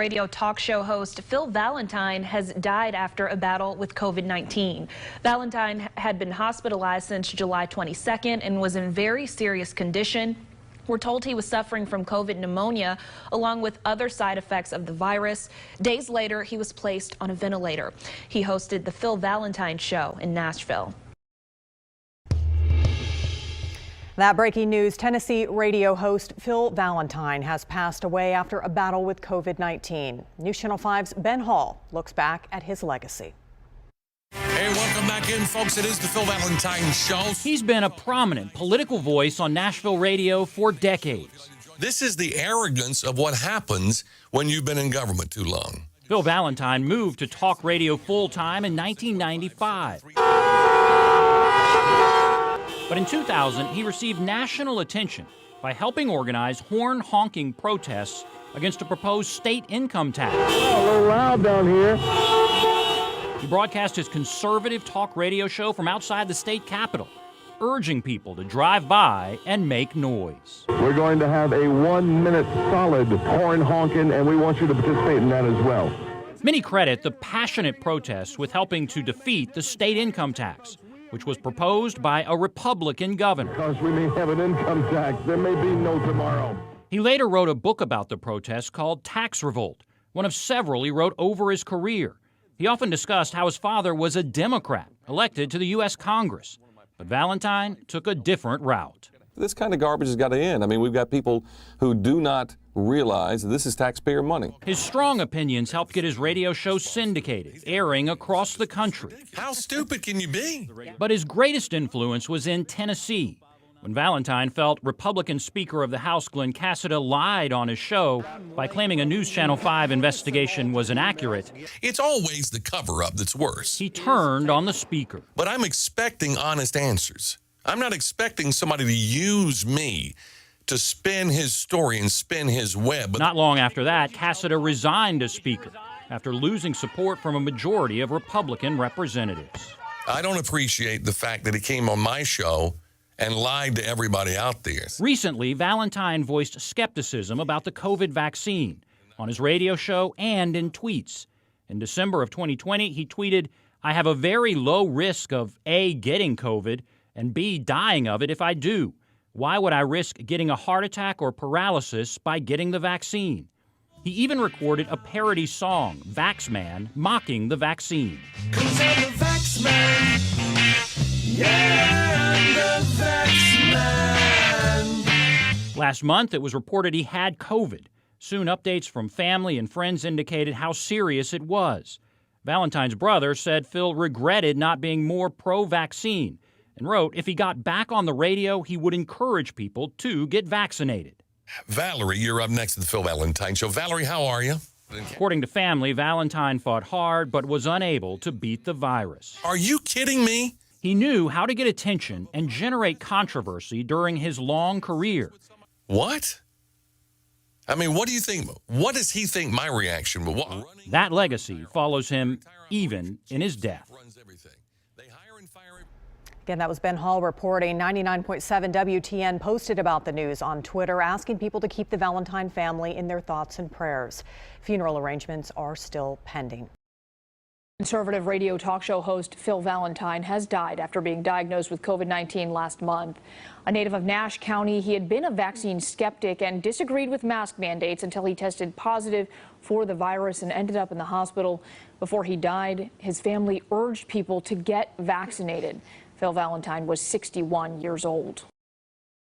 Radio talk show host Phil Valentine has died after a battle with COVID-19. Valentine had been hospitalized since July 22nd and was in very serious condition. We're told he was suffering from COVID pneumonia along with other side effects of the virus. Days later, he was placed on a ventilator. He hosted the Phil Valentine Show in Nashville. That breaking news, Tennessee radio host Phil Valentine has passed away after a battle with COVID-19. News Channel 5's Ben Hall looks back at his legacy. Hey, welcome back in, folks. It is the Phil Valentine Show. He's been a prominent political voice on Nashville radio for decades. This is the arrogance of what happens when you've been in government too long. Phil Valentine moved to talk radio full-time in 1995. But in 2000, he received national attention by helping organize horn-honking protests against a proposed state income tax. Oh, a little loud down here. He broadcast his conservative talk radio show from outside the state capitol, urging people to drive by and make noise. We're going to have a 1 minute solid horn honking, and we want you to participate in that as well. Many credit the passionate protests with helping to defeat the state income tax, which was proposed by a Republican governor. Because we may have an income tax, there may be no tomorrow. He later wrote a book about the protests called Tax Revolt, one of several he wrote over his career. He often discussed how his father was a Democrat elected to the U.S. Congress. But Valentine took a different route. This kind of garbage has got to end. I mean, we've got people who do not realize this is taxpayer money. His strong opinions helped get his radio show syndicated, airing across the country. How stupid can you be? But his greatest influence was in Tennessee, when Valentine felt Republican Speaker of the House Glenn Cassida lied on his show by claiming a News Channel 5 investigation was inaccurate. It's always the cover-up that's worse. He turned on the Speaker. But I'm expecting honest answers. I'm not expecting somebody to use me to spin his story and spin his web. Not long after that, Cassida resigned as Speaker after losing support from a majority of Republican representatives. I don't appreciate the fact that he came on my show and lied to everybody out there. Recently, Valentine voiced skepticism about the COVID vaccine on his radio show and in tweets. In December of 2020, he tweeted, "I have a very low risk of A, getting COVID, and B, dying of it if I do. Why would I risk getting a heart attack or paralysis by getting the vaccine?" He even recorded a parody song, Vax Man, mocking the vaccine. 'Cause I'm the Vax Man. Yeah, I'm the Vax Man. Last month, it was reported he had COVID. Soon, updates from family and friends indicated how serious it was. Valentine's brother said Phil regretted not being more pro-vaccine and wrote if he got back on the radio, he would encourage people to get vaccinated. Valerie, you're up next to the Phil Valentine Show. Valerie, how are you? According to family, Valentine fought hard but was unable to beat the virus. Are you kidding me? He knew how to get attention and generate controversy during his long career. What? I mean, what do you think? What does he think my reaction will be? That legacy follows him even in his death. Again, that was Ben Hall reporting. 99.7 WTN posted about the news on Twitter, asking people to keep the Valentine family in their thoughts and prayers. Funeral arrangements are still pending. Conservative radio talk show host Phil Valentine has died after being diagnosed with COVID-19 last month. A native of Nash County, he had been a vaccine skeptic and disagreed with mask mandates until he tested positive for the virus and ended up in the hospital. Before he died, his family urged people to get vaccinated. Phil Valentine was 61 years old.